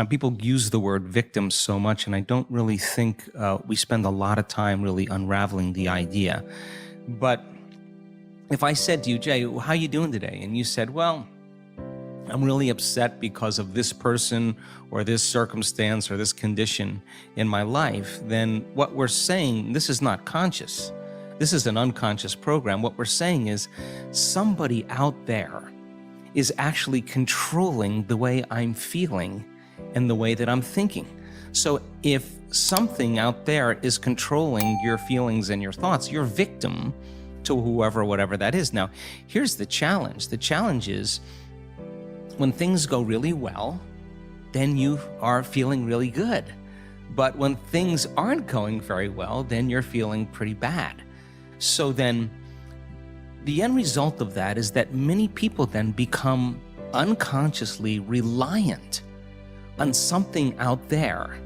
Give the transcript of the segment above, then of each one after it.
People use the word victim so much, and I don't really think we spend a lot of time really unraveling the idea. But if I said to you, Jay, how you doing today? And you said, well, I'm really upset because of this person or this circumstance or this condition in my life, then what we're saying, this is not conscious. This is an unconscious program. What we're saying is somebody out there is actually controlling the way I'm feeling and the way that I'm thinking. So if something out there is controlling your feelings and your thoughts, you're victim to whoever, whatever that is. Now, here's the challenge. The challenge is when things go really well, then you are feeling really good. But when things aren't going very well, then you're feeling pretty bad. So then the end result of that is that many people then become unconsciously reliant on something out there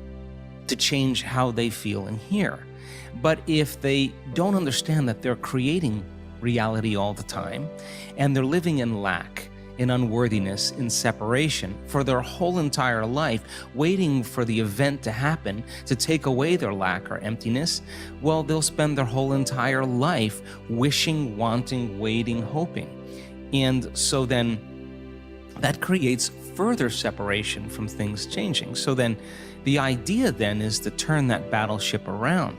to change how they feel and hear. But if they don't understand that they're creating reality all the time, and they're living in lack, in unworthiness, in separation for their whole entire life, waiting for the event to happen to take away their lack or emptiness, well, they'll spend their whole entire life wishing, wanting, waiting, hoping. And so then that creates further separation from things changing. So then the idea then is to turn that battleship around.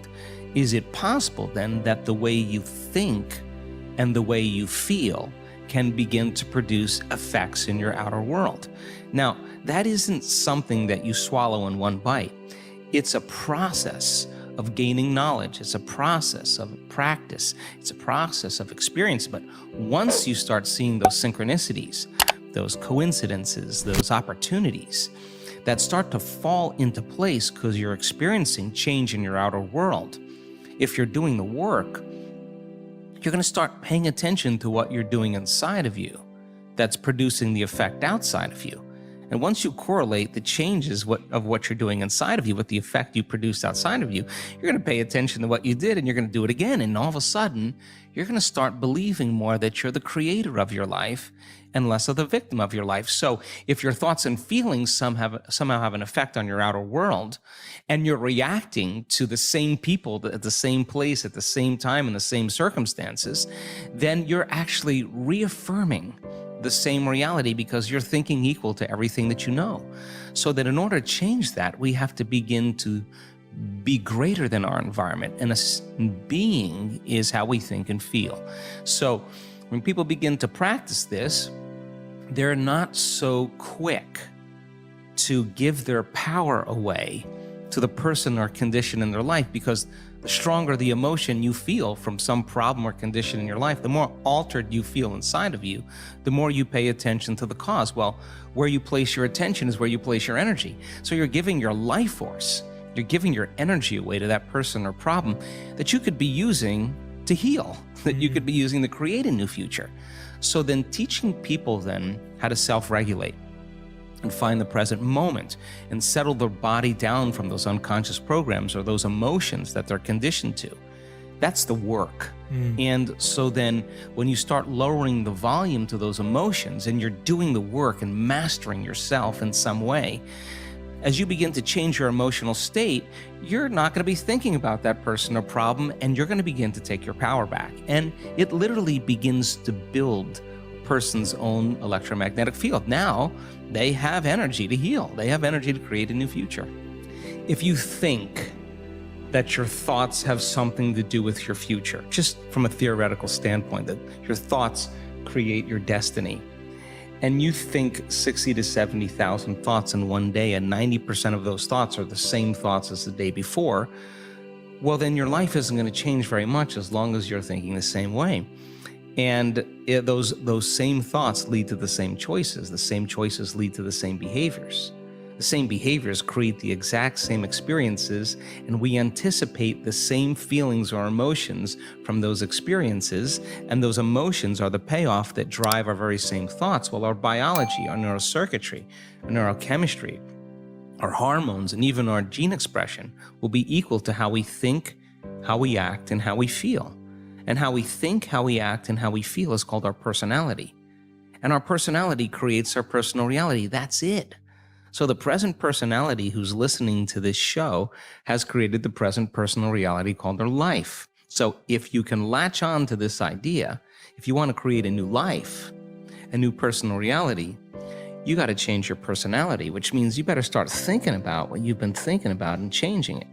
Is it possible then that the way you think and the way you feel can begin to produce effects in your outer world? Now, that isn't something that you swallow in one bite. It's a process of gaining knowledge. It's a process of practice. It's a process of experience. But once you start seeing those synchronicities, those coincidences, those opportunities that start to fall into place because you're experiencing change in your outer world, if you're doing the work, you're going to start paying attention to what you're doing inside of you that's producing the effect outside of you. And once you correlate the changes of what you're doing inside of you with the effect you produced outside of you, you're going to pay attention to what you did and you're going to do it again. And all of a sudden, you're going to start believing more that you're the creator of your life and less of the victim of your life. So if your thoughts and feelings somehow have an effect on your outer world, and you're reacting to the same people at the same place at the same time in the same circumstances, then you're actually reaffirming the same reality because you're thinking equal to everything that you know. So that in order to change that, we have to begin to be greater than our environment. And a being is how we think and feel. So when people begin to practice this, they're not so quick to give their power away to the person or condition in their life, because the stronger the emotion you feel from some problem or condition in your life, the more altered you feel inside of you, the more you pay attention to the cause. Well, where you place your attention is where you place your energy. So you're giving your life force, you're giving your energy away to that person or problem that you could be using to heal, that you could be using to create a new future. So then teaching people then how to self-regulate and find the present moment and settle their body down from those unconscious programs or those emotions that they're conditioned to. That's the work. And so then when you start lowering the volume to those emotions and you're doing the work and mastering yourself in some way, as you begin to change your emotional state, you're not going to be thinking about that person or problem, and you're going to begin to take your power back. And it literally begins to build a person's own electromagnetic field. Now, they have energy to heal. They have energy to create a new future. If you think that your thoughts have something to do with your future, just from a theoretical standpoint, that your thoughts create your destiny, and you think 60 to 70,000 thoughts in one day, and 90% of those thoughts are the same thoughts as the day before, well, then your life isn't going to change very much as long as you're thinking the same way. And those same thoughts lead to the same choices. The same choices lead to the same behaviors. The same behaviors create the exact same experiences, and we anticipate the same feelings or emotions from those experiences, and those emotions are the payoff that drive our very same thoughts. Well, our biology, our neurocircuitry, our neurochemistry, our hormones, and even our gene expression will be equal to how we think, how we act, and how we feel. And how we think, how we act, and how we feel is called our personality. And our personality creates our personal reality. That's it. So the present personality who's listening to this show has created the present personal reality called their life. So if you can latch on to this idea, if you want to create a new life, a new personal reality, you got to change your personality, which means you better start thinking about what you've been thinking about and changing it.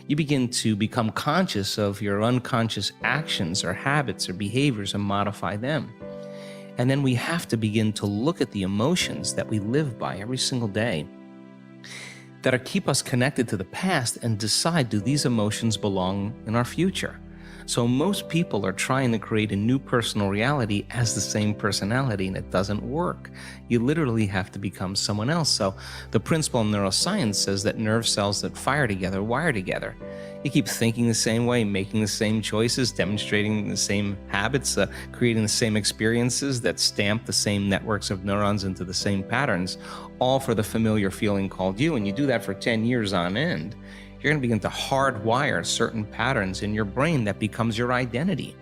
You begin to become conscious of your unconscious actions or habits or behaviors and modify them. And then we have to begin to look at the emotions that we live by every single day that keep us connected to the past and decide, do these emotions belong in our future? So most people are trying to create a new personal reality as the same personality, and it doesn't work. You literally have to become someone else. So the principle in neuroscience says that nerve cells that fire together wire together. You keep thinking the same way, making the same choices, demonstrating the same habits, creating the same experiences that stamp the same networks of neurons into the same patterns, all for the familiar feeling called you. And you do that for 10 years on end. You're going to begin to hardwire certain patterns in your brain that becomes your identity.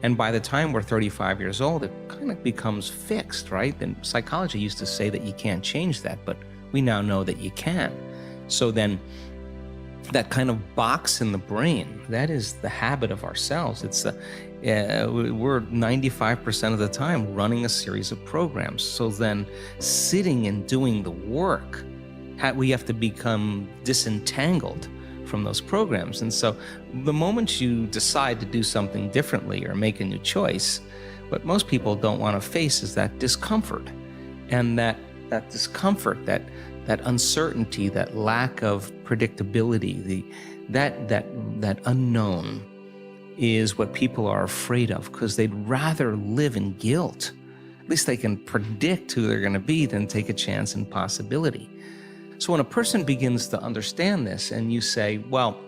And by the time we're 35 years old, it kind of becomes fixed, right? And psychology used to say that you can't change that, but we now know that you can. So then that kind of box in the brain, that is the habit of ourselves. It's we're 95% of the time running a series of programs. So then sitting and doing the work, we have to become disentangled from those programs. And so the moment you decide to do something differently or make a new choice, what most people don't want to face is that discomfort. And that discomfort, that uncertainty, that lack of predictability, that unknown is what people are afraid of, because they'd rather live in guilt. At least they can predict who they're going to be than take a chance in possibility. So when a person begins to understand this and you say, well,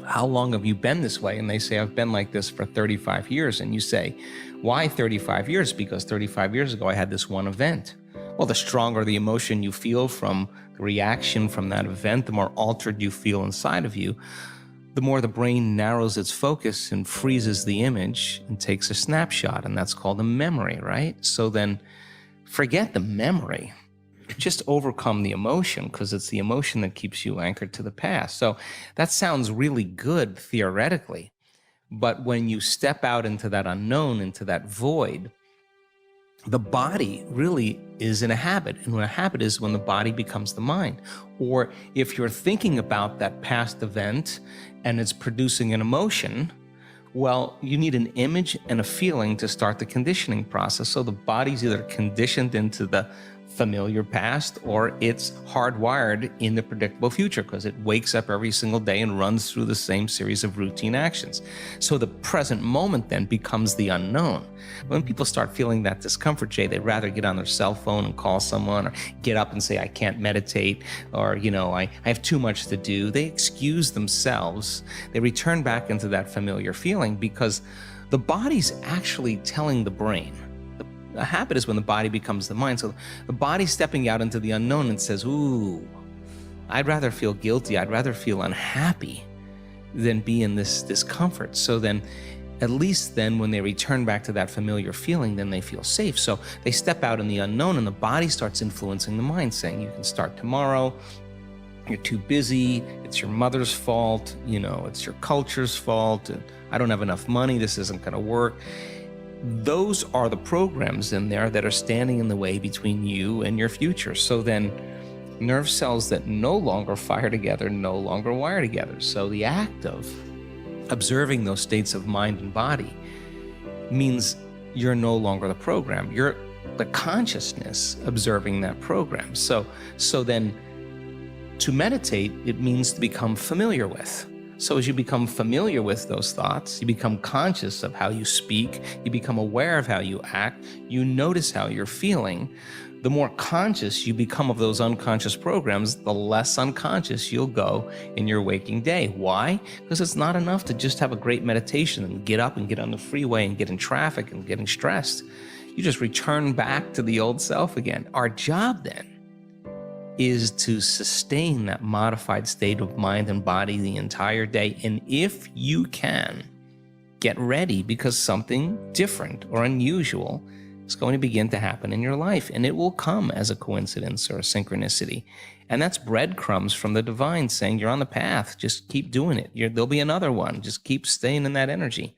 how long have you been this way? And they say, I've been like this for 35 years. And you say, why 35 years? Because 35 years ago, I had this one event. Well, the stronger the emotion you feel from the reaction from that event, the more altered you feel inside of you, the more the brain narrows its focus and freezes the image and takes a snapshot. And that's called a memory, right? So then forget the memory. Just overcome the emotion, because it's the emotion that keeps you anchored to the past. So that sounds really good theoretically, but when you step out into that unknown, into that void, the body really is in a habit. And when a habit is when the body becomes the mind. Or if you're thinking about that past event and it's producing an emotion, well, you need an image and a feeling to start the conditioning process. So the body's either conditioned into the familiar past or it's hardwired in the predictable future, because it wakes up every single day and runs through the same series of routine actions. So the present moment then becomes the unknown. When people start feeling that discomfort, Jay, they'd rather get on their cell phone and call someone, or get up and say, I can't meditate, or, I have too much to do. They excuse themselves. They return back into that familiar feeling, because the body's actually telling the brain. A habit is when the body becomes the mind. So the body's stepping out into the unknown and says, ooh, I'd rather feel guilty. I'd rather feel unhappy than be in this discomfort. So then, at least then when they return back to that familiar feeling, then they feel safe. So they step out in the unknown and the body starts influencing the mind, saying, you can start tomorrow. You're too busy. It's your mother's fault. It's your culture's fault. And I don't have enough money. This isn't going to work. Those are the programs in there that are standing in the way between you and your future. So then nerve cells that no longer fire together no longer wire together. So the act of observing those states of mind and body means you're no longer the program. You're the consciousness observing that program. So then to meditate, it means to become familiar with. So as you become familiar with those thoughts, you become conscious of how you speak, you become aware of how you act, you notice how you're feeling. The more conscious you become of those unconscious programs, the less unconscious you'll go in your waking day. Why? Because it's not enough to just have a great meditation and get up and get on the freeway and get in traffic and getting stressed. You just return back to the old self again. Our job then is to sustain that modified state of mind and body the entire day. And if you can, get ready, because something different or unusual, It's going to begin to happen in your life, and it will come as a coincidence or a synchronicity. And that's breadcrumbs from the divine saying you're on the path. Just keep doing it. There'll be another one. Just keep staying in that energy.